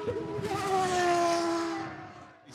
This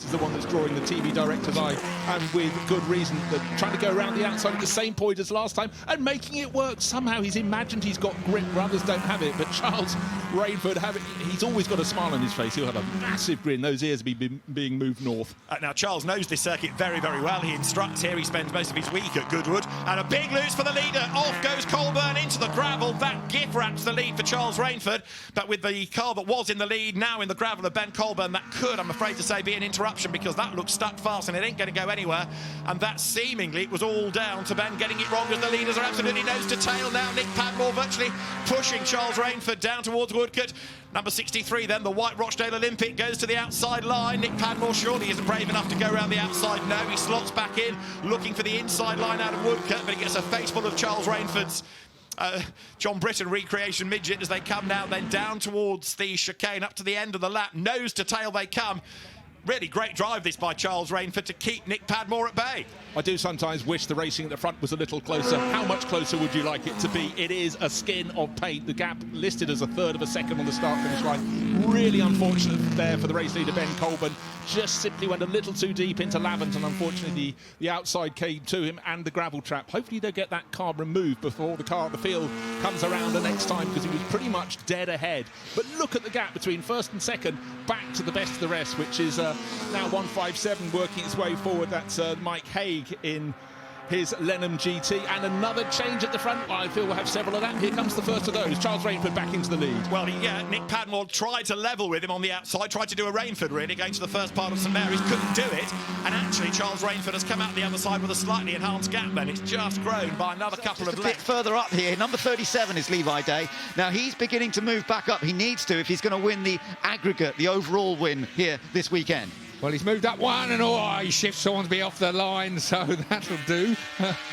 is the one that's drawing the TV director's eye, and with good reason. They're trying to go around the outside at the same point as last time and making it work. Somehow he's imagined he's got grip, others don't have it, but Charles Rainford have it. He's always got a smile on his face. He'll have a massive grin. Those ears will be being moved north. Now Charles knows this circuit very, very well. He instructs here. He spends most of his week at Goodwood, and a big loose for the leader. Off goes Colburn into the gravel. That gift wraps the lead for Charles Rainford, but with the car that was in the lead now in the gravel of Ben Colburn, that could, I'm afraid to say, be an interruption, because that looks stuck fast and it ain't going to go anywhere. And that seemingly was all down to Ben getting it wrong, as the leaders are absolutely nose to tail now. Nick Padmore virtually pushing Charles Rainford down towards Woodcote. Number 63 then, the white Rochdale Olympic, goes to the outside line. Nick Padmore surely isn't brave enough to go around the outside. No, he slots back in, looking for the inside line out of Woodcote, but he gets a face full of Charles Rainford's John Britton recreation midget as they come now then down towards the chicane up to the end of the lap. Nose to tail they come. Really great drive this by Charles Rainford to keep Nick Padmore at bay. I do sometimes wish the racing at the front was a little closer. How much closer would you like it to be? It is a skin of paint. The gap listed as a third of a second on the start-finish line. Really unfortunate there for the race leader, Ben Colburn. Just simply went a little too deep into Lavant, and unfortunately the outside came to him and the gravel trap. Hopefully they'll get that car removed before the field comes around the next time, because he was pretty much dead ahead. But look at the gap between first and second, back to the best of the rest, which is now 157 working its way forward. That's Mike Haig in his Lenham GT, and another change at the front. I feel we'll have several of that. Here comes the first of those. Charles Rainford back into the lead. Well, Nick Padmore tried to level with him on the outside, tried to do a Rainford really going to the first part of St Mary's, couldn't do it, and actually Charles Rainford has come out the other side with a slightly enhanced gap then. It's just grown by another couple of lengths. lengths. A bit further up here, number 37 is Levi Day. Now he's beginning to move back up. He needs to if he's going to win the aggregate, the overall win here this weekend. Well, he's moved up one, and he shifts Hornsby off the line, so that'll do.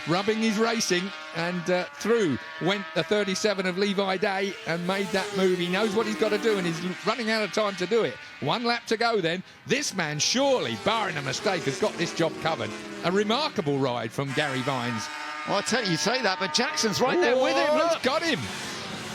Rubbing his racing, and through went the 37 of Levi Day and made that move. He knows what he's got to do, and he's running out of time to do it. One lap to go then. This man, surely, barring a mistake, has got this job covered. A remarkable ride from Gary Vines. Well, I tell you say that, but Jackson's right there with him. Look. He's got him.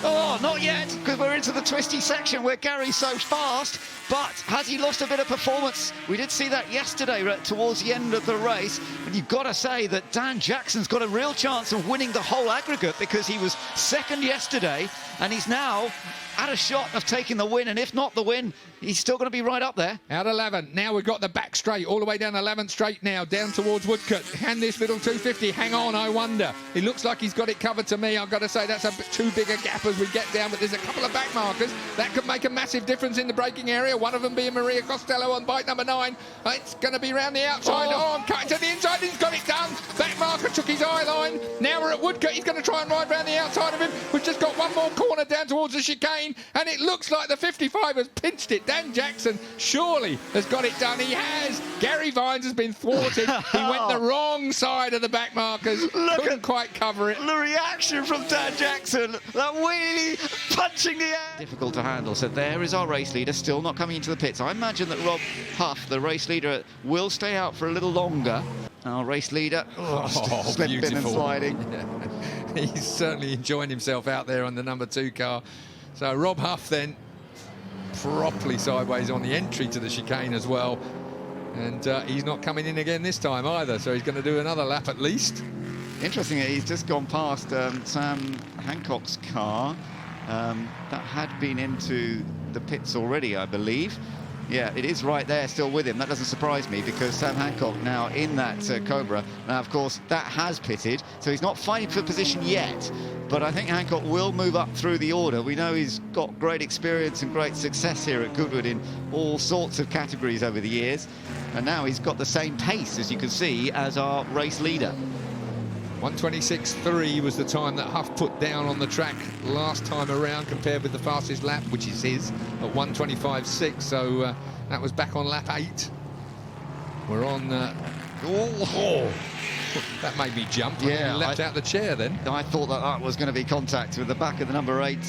Oh, not yet, because we're into the twisty section where Gary's so fast. But has he lost a bit of performance? We did see that yesterday towards the end of the race. And you've got to say that Dan Jackson's got a real chance of winning the whole aggregate, because he was second yesterday and he's now at a shot of taking the win. And if not the win, he's still going to be right up there. Out 11. Now we've got the back straight all the way down 11th straight now, down towards Woodcote. And this little 250. Hang on, I wonder. It looks like he's got it covered to me. I've got to say that's a bit too big a gap as we get down, but there's a couple of back markers that could make a massive difference in the braking area. One of them being Maria Costello on bike number 9. It's going to be round the outside. Oh, I'm cutting to the inside. He's got it done. Back marker took his eye line. Now we're at Woodcote. He's going to try and ride round the outside of him. We've just got one more corner down towards the chicane, and it looks like the 55 has pinched it. Dan Jackson surely has got it done. He has. Gary Vines has been thwarted. He went the wrong side of the back markers. Couldn't quite cover it. The reaction from Dan Jackson, that wheelie punching the air. Difficult to handle. So there is our race leader, still not coming into the pits. I imagine that Rob Huff, the race leader, will stay out for a little longer. Our race leader, slipping and sliding. He's certainly enjoying himself out there on the number 2 car. So Rob Huff then properly sideways on the entry to the chicane as well. And he's not coming in again this time either, so he's going to do another lap at least. Interestingly, he's just gone past Sam Hancock's car. That had been into the pits already, I believe. Yeah, it is right there still with him. That doesn't surprise me, because Sam Hancock now in that COBRA. Now, of course, that has pitted, so he's not fighting for position yet. But I think Hancock will move up through the order. We know he's got great experience and great success here at Goodwood in all sorts of categories over the years. And now he's got the same pace, as you can see, as our race leader. 1:26.3 was the time that Huff put down on the track last time around, compared with the fastest lap, which is his, at 1:25.6. So that was back on lap 8. We're on... that made me jump. Yeah, I leapt out the chair then. I thought that was going to be contact with the back of the number 8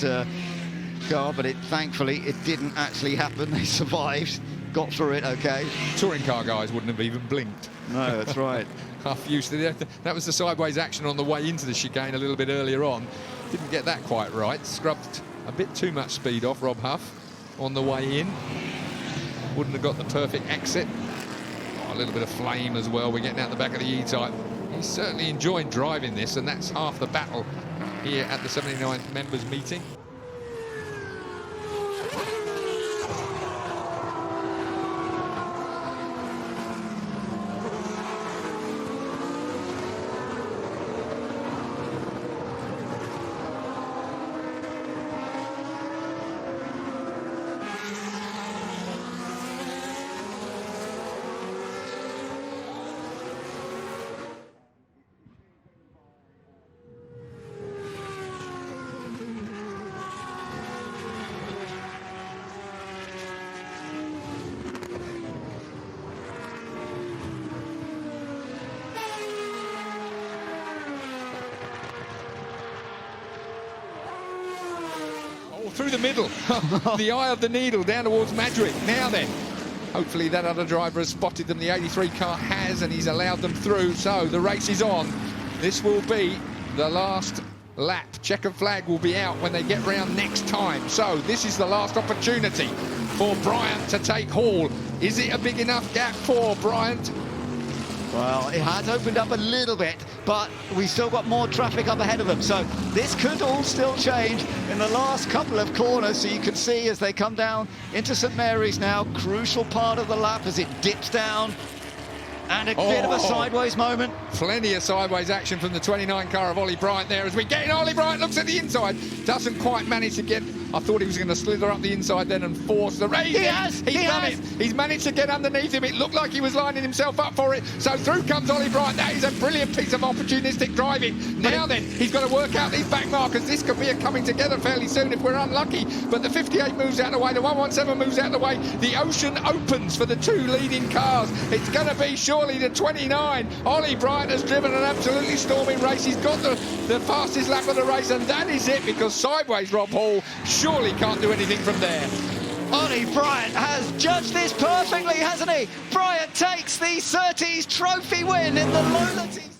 car, but thankfully it didn't actually happen. They survived, got through it okay. Touring car guys wouldn't have even blinked. No, that's right. Huff used to that was the sideways action on the way into the chicane a little bit earlier on. Didn't get that quite right. Scrubbed a bit too much speed off Rob Huff on the way in. wouldn't have got the perfect exit. Oh, a little bit of flame as well. We're getting out the back of the E-type. He's certainly enjoying driving this, and that's half the battle here at the 79th members meeting. Through the middle, the eye of the needle down towards Madrid. Now then, hopefully that other driver has spotted them. The 83 car has, and he's allowed them through. So the race is on. This will be the last lap. Checkered flag will be out when they get round next time. So this is the last opportunity for Bryant to take Hall. Is it a big enough gap for Bryant? Well, it has opened up a little bit, but we've still got more traffic up ahead of them. So this could all still change in the last couple of corners. So you can see as they come down into St Mary's now, crucial part of the lap as it dips down. And a bit of a sideways moment. Plenty of sideways action from the 29 car of Ollie Bryant there as we get in. Ollie Bryant looks at the inside, doesn't quite manage to get. I thought he was going to slither up the inside then and force the race. He has! He's done it. He's managed to get underneath him. It looked like he was lining himself up for it. So through comes Ollie Bryant. That is a brilliant piece of opportunistic driving. Now then, he's got to work out these back markers. This could be a coming together fairly soon if we're unlucky. But the 58 moves out of the way. The 117 moves out of the way. The ocean opens for the two leading cars. It's going to be surely the 29. Ollie Bryant has driven an absolutely storming race. He's got the fastest lap of the race, and that is it, because sideways Rob Hall surely can't do anything from there. Ollie Bryant has judged this perfectly, hasn't he? Bryant takes the Surtees Trophy win in the Lola Team.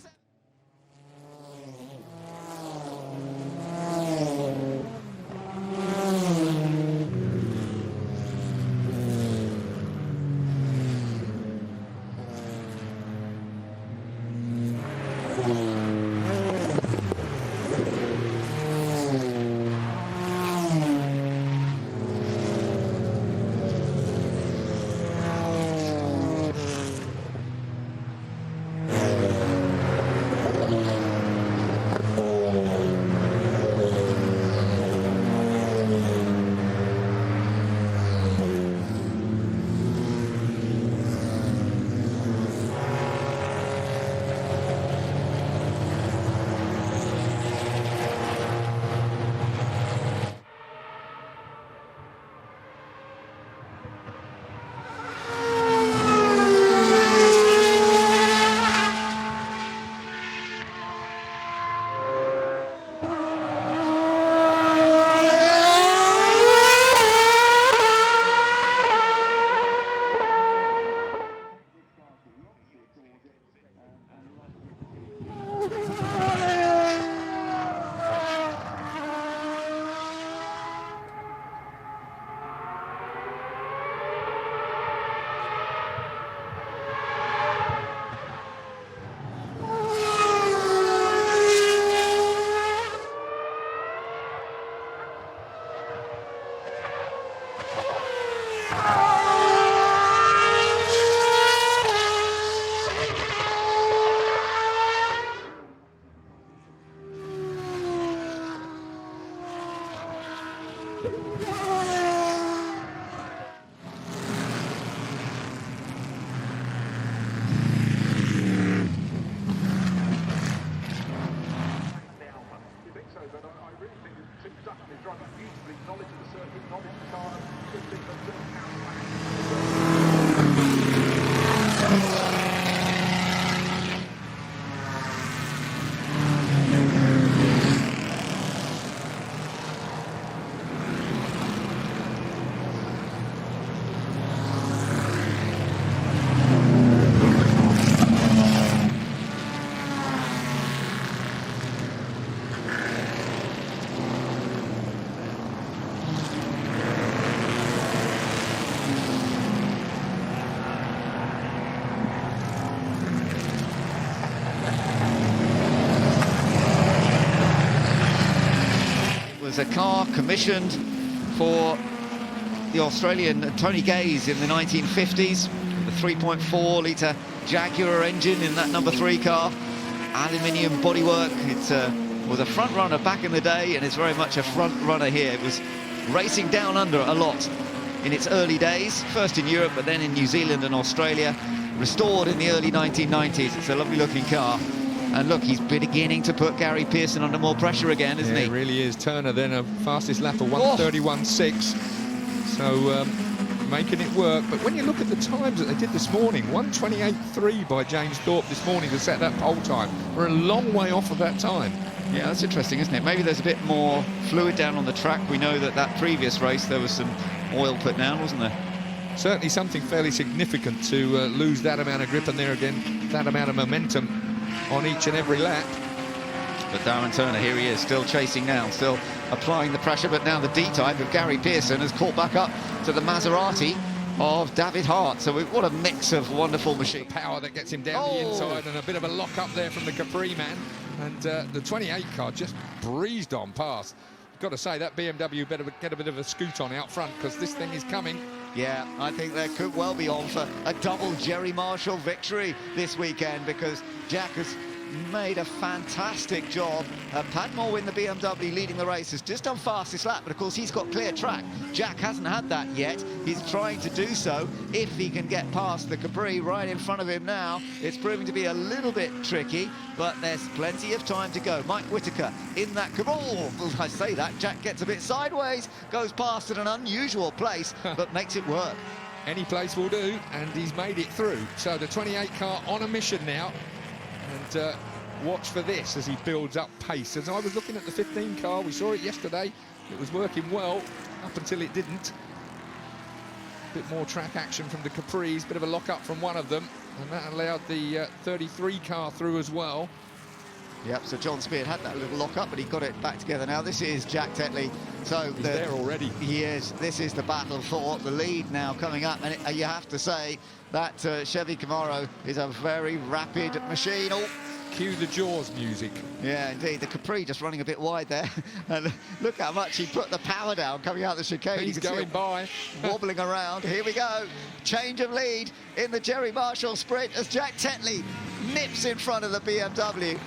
was a car commissioned for the Australian Tony Gaze in the 1950s. The 3.4-litre Jaguar engine in that number 3 car. Aluminium bodywork. It was a front runner back in the day, and it's very much a front runner here. It was racing down under a lot in its early days, first in Europe, but then in New Zealand and Australia. Restored in the early 1990s. It's a lovely looking car. And look, he's beginning to put Gary Pearson under more pressure again, isn't he? It really is. Turner then a fastest lap of 1:31.6. So making it work. But when you look at the times that they did this morning, 1:28.3 by James Thorpe this morning to set that pole time. We're a long way off of that time. Yeah, that's interesting, isn't it? Maybe there's a bit more fluid down on the track. We know that previous race there was some oil put down, wasn't there? Certainly something fairly significant to lose that amount of grip, and there again, that amount of momentum on each and every lap. But Darren Turner, here he is, still chasing now, still applying the pressure, but now the D-type of Gary Pearson has caught back up to the Maserati of David Hart. So what a mix of wonderful machines. Power that gets him down the inside, and a bit of a lock up there from the Capri man. And the 28 car just breezed on past. Got to say, that BMW better get a bit of a scoot on out front, because this thing is coming. Yeah, I think there could well be on for a double Jerry Marshall victory this weekend, because Jack has made a fantastic job. Padmore win the BMW, leading the race, has just done fastest lap, but of course he's got clear track. Jack hasn't had that yet. He's trying to do so if he can get past the Capri right in front of him now. It's proving to be a little bit tricky, but there's plenty of time to go. Mike Whitaker in that Capri. Oh, I say that, Jack gets a bit sideways, goes past at an unusual place, but makes it work. Any place will do, and he's made it through. So the 28 car on a mission now. And watch for this as he builds up pace. As I was looking at the 15 car, we saw it yesterday, it was working well up until it didn't. A bit more track action from the Capris, bit of a lock up from one of them, and that allowed the 33 car through as well. Yep, so John Speard had that little lock up, but he got it back together now. This is Jack Tetley. So he's there already. He is. This is the battle for the lead now coming up, and you have to say that Chevy Camaro is a very rapid machine. Oh. Cue the Jaws music. Yeah, indeed. The Capri just running a bit wide there. And look how much he put the power down coming out the chicane. He's going by. Wobbling around. Here we go. Change of lead in the Jerry Marshall sprint as Jack Tetley nips in front of the BMW.